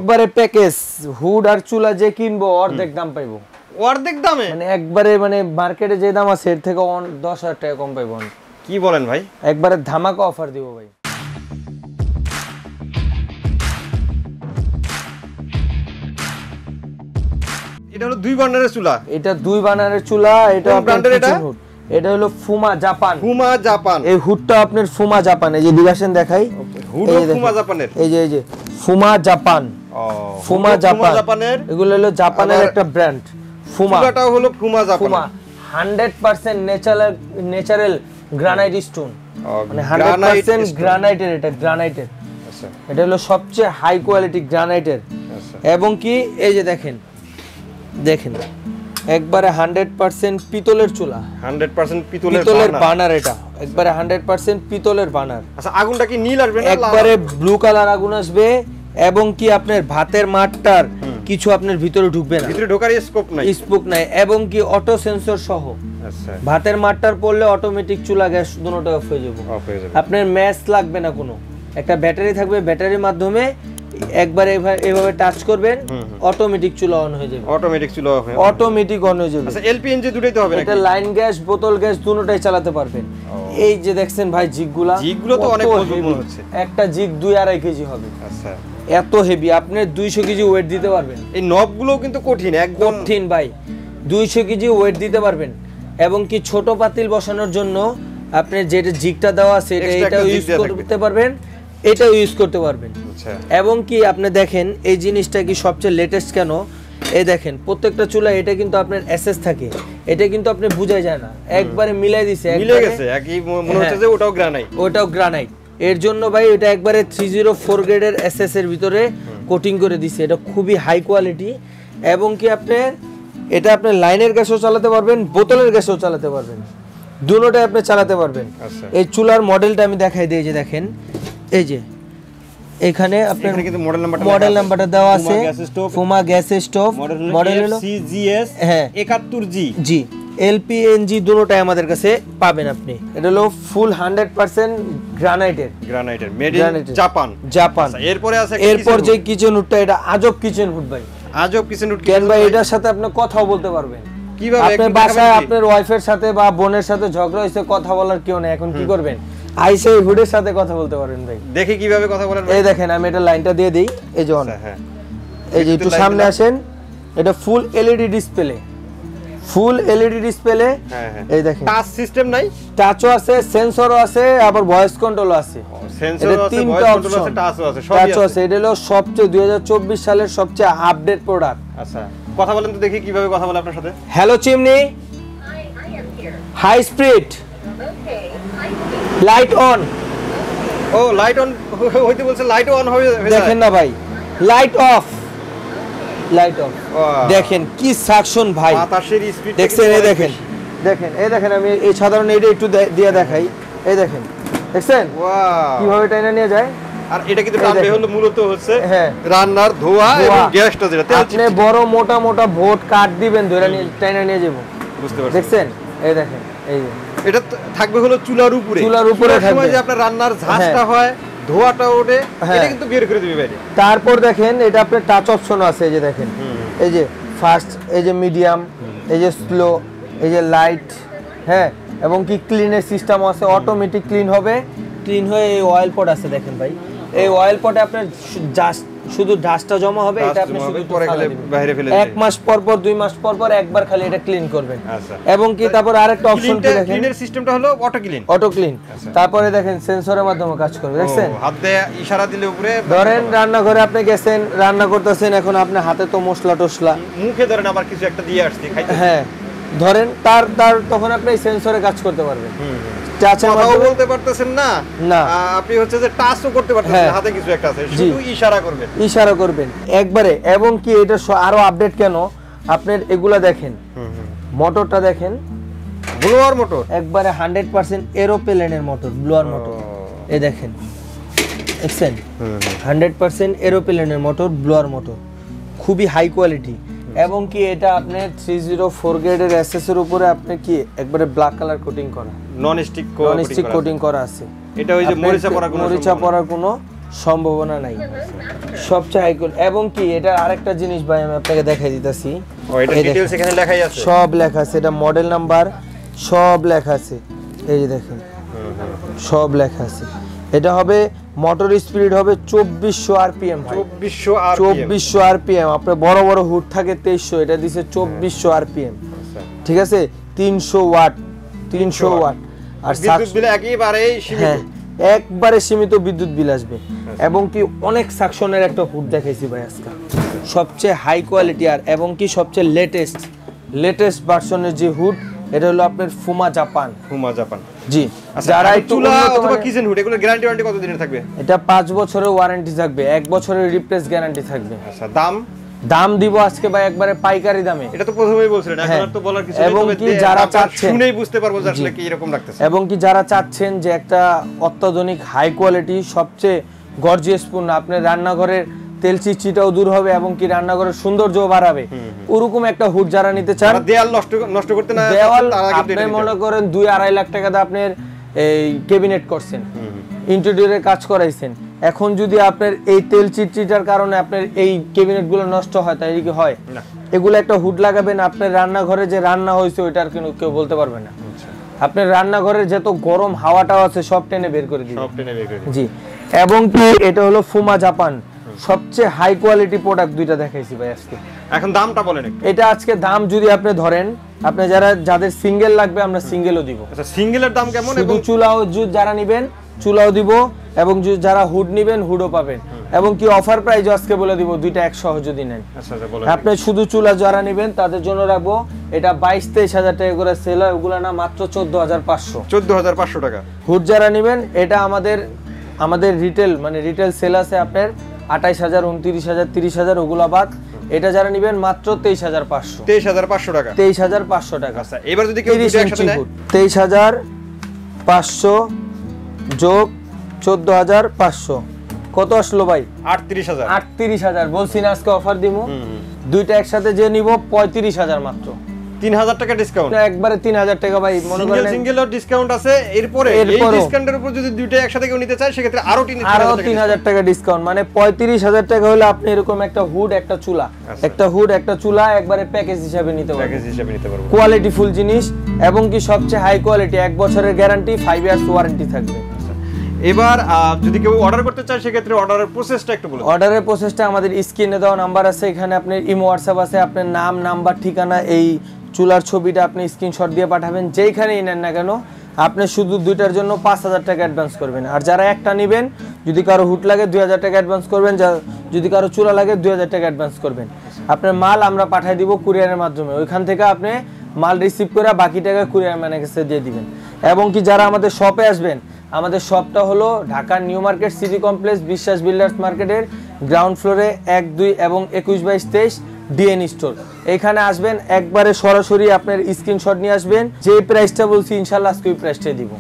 একবারে package hood আর চুলা যে কিনবো অর্ধেক দাম পাইবো। অর্ধেক দামে? মানে একবারে মানে মার্কেটে যে দাম আছে এর থেকে 10,000 টাকা কম পাইবো। কি বলেন ভাই? একবারে ধামাকা অফার দিব ভাই। এটা হলো 2 বার্নারের চুলা। এটা 2 বার্নারের চুলা। এটা ব্র্যান্ডের এটা? এটা হলো ফুমা জাপান। ফুমা জাপান। এই হুডটা আপনার ফুমা জাপান। এই যে ডিভাইসেন দেখাই, হুডও ফুমা জাপানের। এই যে ফুমা জাপান। ফুমা জাপানের। এগুলো হলো জাপানের একটা ব্র্যান্ড। ফুমা চুলাটাও হলো ফুমা জাপান। ফুমা 100% ন্যাচারাল গ্রানাইট স্টোন, মানে 100% গ্রানাইটের। এটা গ্রানাইটের। আচ্ছা, এটা হলো সবচেয়ে হাই কোয়ালিটি গ্রানাইটের। আচ্ছা, এবং কি এই যে দেখেন একবারে 100% পিতলের চুলা। 100% পিতলের বার্নার। এটা একবারে 100% পিতলের বার্নার। আচ্ছা, আগুনটা কি নীল আসবে না লাল? একবারে ব্লু কালার আগুন আসবে। এবং কি আপনার ভাতের মাঠটার কিছু আপনার ভিতরে ঢুকবে না, ভিতরে ঢোকার স্কোপ নাই। এবং কি অটো সেন্সর সহ। আচ্ছা, ভাতের মাঠটার পড়লে অটোমেটিক চুলা গ্যাস দুটোটা অফ হয়ে যাবে। আপনার ম্যাচ লাগবে না কোনো। একটা ব্যাটারি থাকবে, ব্যাটারির মাধ্যমে একবার এভাবে টাচ করবেন, অটোমেটিক চুলা অন হয়ে যাবে। অটোমেটিক অন হয়ে যাবে। আচ্ছা, এলপিএনজি দুটোই তো হবে নাকি? এটা লাইন গ্যাস, বোতল গ্যাস দুটোটাই চালাতে পারবেন। এই যে দেখছেন ভাই জিগগুলো তো অনেক মজবুত মনে হচ্ছে। একটা জিগ 2-2.5 কেজি হবে। আচ্ছা, এত হেভি। আপনি 200 কেজি ওয়েট দিতে পারবেন। এই নবগুলো কিন্তু কঠিন, একদম কঠিন ভাই। 200 কেজি ওয়েট দিতে পারবেন। এবং কি ছোট পাতিল বসানোর জন্য আপনি যেটা জিগটা দেওয়া আছে এটা ইউজ করতে পারবেন, এটা ইউজ করতে পারবেন। আচ্ছা, এবং কি আপনি দেখেন এই জিনিসটা কি সবচেয়ে লেটেস্ট কেন, এই দেখেন প্রত্যেকটা চুলা এটা কিন্তু আপনার এসএস থাকে। এটা কিন্তু আপনি বুঝাই যায় না, একবারে মিলাই দিছে, মিলে গেছে। একই মনে হচ্ছে যে ওটাও গ্রানাইট। এর জন্য ভাই এটা একবারে 304 গ্রেডের এসএস এর ভিতরে কোটিং করে দিছে। এটা খুবই হাই কোয়ালিটি। এবং কি আপনি এটা আপনি লাইনের গ্যাসও চালাতে পারবেন, বোতলের গ্যাসও চালাতে পারবেন, দুটোটাই আপনি চালাতে পারবেন। এই চুলার মডেলটা আমি দেখাই দিই। যে দেখেন এই যে এখানে আপনার মডেল নাম্বারটা দেওয়া আছে। ফুমা গ্যাস স্টোভ, মডেল হলো সিজিএস 71G। জি, এলপিএনজি দুটোটাই আমাদের কাছে পাবেন আপনি। এটা হলো ফুল 100% গ্রানাইটের মেড ইন জাপান। এরপর যে কিচেন হুডটা, এটা আজব কিচেন হুড ভাই। আজব কিচেন হুড কেন ভাই? এটার সাথে আপনি কথাও বলতে পারবেন। কিভাবে? আপনার বাসায় আপনার ওয়াইফের সাথে বা বোনের সাথে ঝগড়া হইছে, কথা বলার কেউ নেই, এখন কি করবেন? আইসে হুডের সাথে কথা বলতে পারেন ভাই। দেখি কিভাবে কথা বলেন। এই দেখেন আমি এটা লাইনটা দিয়ে দেই। এই যে হ্যাঁ, এই যে একটু সামনে আসেন। এটা ফুল এলইডি ডিসপ্লে। হ্যাঁ, এই দেখেন টাচ সিস্টেম নাই? টাচও আছে, সেন্সরও আছে, আবার ভয়েস কন্ট্রোলও আছে। সেন্সরও আছে, ভয়েস কন্ট্রোল আছে, টাচও আছে, সবই আছে। এটা হলো সবচেয়ে 2024 সালের সবচেয়ে আপডেট প্রোডাক্ট। আচ্ছা, কথা বলেন তো দেখি কিভাবে কথা বলে আপনার সাথে। Hello chimney, high speed, light on. ও লাইট অন হইতে বলছে, লাইট অন হয়ে দেখেন না ভাই, লাইট অফ। দেখেন কি সাকশন ভাই, বাতাসের স্পিড দেখছেন? এই দেখেন এই দেখেন আমি এই সাধারণ এটা একটু দিয়ে দেখাই। এই দেখেন, দেখছেন কিভাবে টাইনা নিয়ে যায়। আর এটা কিন্তু টানবে হলো মূলত হচ্ছে রান্নার ধোয়া এবং গ্যাসটা যেটা তেল। আপনি বড় মোটা ভোট কাট দিবেন, ধরে নিয়ে টাইনা নিয়ে যাব। বুঝতে পারছেন? দেখছেন? এই দেখেন, এই এটা থাকবে হলো চুলার উপরে থাকবে। যে আপনার রান্নার ঝাঁজটা হয়, ধোঁয়াটা ওঠে, এটা কিন্তু বের করে দিবে বাইরে। তারপর দেখেন এটা আপনার টাচ অপশন আছে। এই যে দেখেন, এই যে ফাস্ট, এই যে মিডিয়াম, এই যে স্লো, এই যে লাইট, হ্যাঁ, এবং কি ক্লিনের সিস্টেম আছে। অটোমেটিক ক্লিন হবে। ক্লিন হয়ে এই অয়েল পট আছে দেখেন ভাই। এই অয়েল পটে আপনার জাস্ট শুধু ডাস্টটা জমা হবে। এটা আপনি শুধু পরে বাইরে ফেলে 1 মাস পর 2 মাস পর একবার খালি এটা ক্লিন করবেন। এবং কি তারপর আরেকটা অপশন কি দেখেন, ক্লিনের সিস্টেমটা হলো অটো ক্লিন। তারপরে দেখেন সেন্সরের মাধ্যমে কাজ করবে। দেখছেন? হাত দিয়ে ইশারা দিলে উপরে ধরেন রান্নাঘরে আপনি গেছেন, রান্না করতেছেন, এখন আপনি হাতে তো মশলা টসলা, মুখে ধরেন আবার কিছু একটা দিয়ে আসছে খাইতে, হ্যাঁ ধরেন তার তখন আপনি সেন্সরে কাজ করতে পারবেন। কথাও বলতে পারতেছেন না, আপনি হচ্ছে যে টাচও করতে পারতেছেন, হাতে কিছু একটা আছে, শুধু ইশারা করবেন একবারে। এবং কি এটা আরো আপডেট কেন, আপনার এগুলা দেখেন, মোটরটা দেখেন, ব্লোয়ার মোটর, একবারে 100% এরোপ্লেনের মোটর, ব্লোয়ার মোটর। এই দেখেন, দেখছেন? 100% এরোপ্লেনের মোটর, ব্লোয়ার মোটর, খুবই হাই কোয়ালিটি। এবং কি এটা আপনার 304 গ্রেডের এসএস এর উপরে আপনি কি একবারে ব্ল্যাক কালার কোটিং করা, নন স্টিক কোটিং করা আছে। এটা ওই যে মরিচা পড়ার কোনো সম্ভাবনা নাই। সবচেয়ে হাই কোয়ালিটি। এবং কি এটা আরেকটা জিনিস ভাই আমি আপনাকে দেখাই দিতেছি, এটা ডিটেইলস এখানে লেখাই আছে, সব লেখা আছে, এটা মডেল নাম্বার সব লেখা আছে, এই যে দেখেন সব লেখা আছে। এটা হবে মোটর স্পিড হবে 2400 আরপিএম, 2400 আরপিএম। আপনার বড় বড় হুড থাকে 2300, এটা দিছে 2400 আরপিএম। ঠিক আছে, 300 ওয়াট, 300 ওয়াট। আর বিদ্যুৎ বিল একেবারে সীমিত, একবারে সীমিত বিদ্যুৎ বিল আসবে। এবং কি অনেক সাকশনের একটা হুড দেখাইছি ভাই আজকে, সবচেয়ে হাই কোয়ালিটি। আর এবং কি সবচেয়ে লেটেস্ট ভার্সনের যে হুড, এটা হলো আপনার ফুমা জাপান। জি, যারা চুলা অথবা কিচেন হুড এগুলো গ্যারান্টি ওয়ারেন্টি কত দিনের থাকবে? এটা 5 বছরের ওয়ারেন্টি থাকবে, 1 বছরের রিপ্লেস গ্যারান্টি থাকবে। আচ্ছা, দাম দিব আজকে ভাই একবারে পাইকারি দামে। এটা তো প্রথমেই বলছিলেন, এখন আর তো বলার কিছু নেই। এবং কি যারা চাচ্ছেন শুনেই বুঝতে পারবো যে আসলে কি এরকম লাগতেছে। এবং কি যারা চাচ্ছেন যে একটা অত্যাধুনিক হাই কোয়ালিটি সবচেয়ে গর্জিয়াস পূর্ণ, আপনার রান্নাঘরের তেল চিটচিটাও দূর হবে এবং কি রান্নাঘরের সৌন্দর্যও বাড়াবে, ওরকম একটা হুড যারা নিতে চান, দেয়াল নষ্ট করতে না, দেওয়াল আপনি মনে করেন 2-2.5 লাখ টাকা দিয়ে আপনার এই ক্যাবিনেট করছেন, ইন্টেরিয়রের কাজ করাইছেন, এখন যদি আপনার এই তেল চিটচিটার কারণে আপনার এই ক্যাবিনেট গুলো নষ্ট হয়, তাই কি হয়? এগুলো একটা হুড লাগাবেন, আপনার রান্নাঘরে যে রান্না হয়েছে ওইটার কেউ বলতে পারবে না। আপনার রান্নাঘরের যত গরম হাওয়াটাও আছে সব টেনে বের করে দিবে। জি, এবং কি এটা হলো ফুমা জাপান, সবচেয়ে হাই কোয়ালিটি প্রোডাক্ট দুইটা দেখাইছি ভাই আজকে। এখন দামটা বলেন একটু। এটা আজকে দাম যদি আপনি ধরেন, আপনি যাদের সিঙ্গেল লাগবে আমরা সিঙ্গেলও দিব। আচ্ছা, সিঙ্গেলের দাম কেমন? এবং চুলাও যারা নেবেন চুলাও দিব, এবং যারা হুড নেবেন হুডও পাবেন। এবং কি অফার প্রাইস আজকে বলে দিব, দুইটা এক সহ যদি নেন। আচ্ছা, বলেন। আপনি শুধু চুলা যারা নেবেন তাদের জন্য রাখবো এটা 22-23 হাজার টাকা করে সেল হয়, ওগুলা না মাত্র 14,500 টাকা। হুড যারা নেবেন এটা আমাদের রিটেল সেল আছে আপনার 28,000, 29,000, 30,000, ওগুলা বাদ। এটা যারা নেবেন মাত্র 23,500 টাকা। 23,500 টাকা। আচ্ছা, এবার যদি কেউ দুটো একসাথে নেয়, 23,500 যোগ 14,500 কত আসলো ভাই? 38,000 বলছি না আজকে অফার দিমু। দুইটা একসাথে যে নিব 35,000 মাত্র, 3,000 টাকা ডিসকাউন্ট, একবারে 3,000 টাকা ভাই। মনে করেন সিঙ্গেল ডিসকাউন্ট আছে, এরপরে এই ডিসকাউন্টের উপর যদি দুইটা একসাথে কেউ নিতে চায় সেক্ষেত্রে আরো 3,000 টাকা ডিসকাউন্ট, মানে 35,000 টাকা হলে আপনি এরকম একটা হুড একটা চুলা একবারে প্যাকেজ হিসেবে নিতে পারবেন। কোয়ালিটি ফুল জিনিস, এবং কি সবচেয়ে হাই কোয়ালিটি, 1 বছরের গ্যারান্টি, 5 ইয়ার্স ওয়ারেন্টি থাকবে। এবার যদি কেউ অর্ডার করতে চায় সেক্ষেত্রে অর্ডারের প্রসেসটা একটু বলুন। অর্ডারের প্রসেসটা আমাদের স্ক্রিনে দেওয়া নাম্বার আছে, এখানে আপনার ইমো হোয়াটসঅ্যাপ আছে, আপনার নাম, নাম্বার, ঠিকানা, এই চুলার ছবিটা আপনি স্ক্রিনশট দিয়ে পাঠাবেন, যেইখানেই নেন না কেন। আপনি শুধু দুইটার জন্য 5,000 টাকা অ্যাডভান্স করবেন, আর যারা একটা নেবেন যদি কারো হুড লাগে 2,000 টাকা অ্যাডভান্স করবেন, যদি কারো চুলা লাগে 2,000 টাকা অ্যাডভান্স করবেন। আপনার মাল আমরা পাঠিয়ে দিব কুরিয়ারের মাধ্যমে, ওইখান থেকে আপনি মাল রিসিভ করে বাকি টাকা কুরিয়ার ম্যানের কাছে দিয়ে দিবেন। এবং কি যারা আমাদের শপে আসবেন, আমাদের শপটা হলো Dhaka new market city complex বিশ্বাস বিল্ডার্স মার্কেটের গ্রাউন্ড ফ্লোরে 1, 2 এবং 21/23 ডিএন স্টোর। এখানে আসবেন, একবারে সরাসরি আপনার স্ক্রিনশট নিয়ে আসবেন, যে প্রাইসটা বলছি ইনশাআল্লাহ আজকে ওই প্রাইসটাই দিব,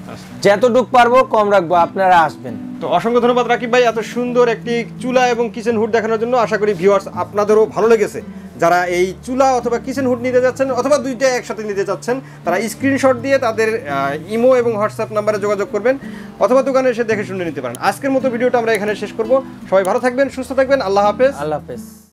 যতটুকু পারবো কম রাখবো, আপনারা আসবেন। তো অসংখ্য ধন্যবাদ রাকিব ভাই এত সুন্দর একটি চুলা এবং কিচেন হুড দেখানোর জন্য। আশা করি ভিউয়ার্স আপনাদেরও ভালো লেগেছে। যারা এই চুলা অথবা কিচেন হুড নিতে যাচ্ছেন অথবা দুইটা একসাথে নিতে চাচ্ছেন, তারা স্ক্রিনশট দিয়ে তাদের ইমো এবং হোয়াটসঅ্যাপ নাম্বারে যোগাযোগ করবেন, অথবা দোকানে এসে দেখে শুনে নিতে পারেন। আজকের মতো ভিডিওটা আমরা এখানে শেষ করব। সবাই ভালো থাকবেন, সুস্থ থাকবেন, আল্লাহ হাফেজ।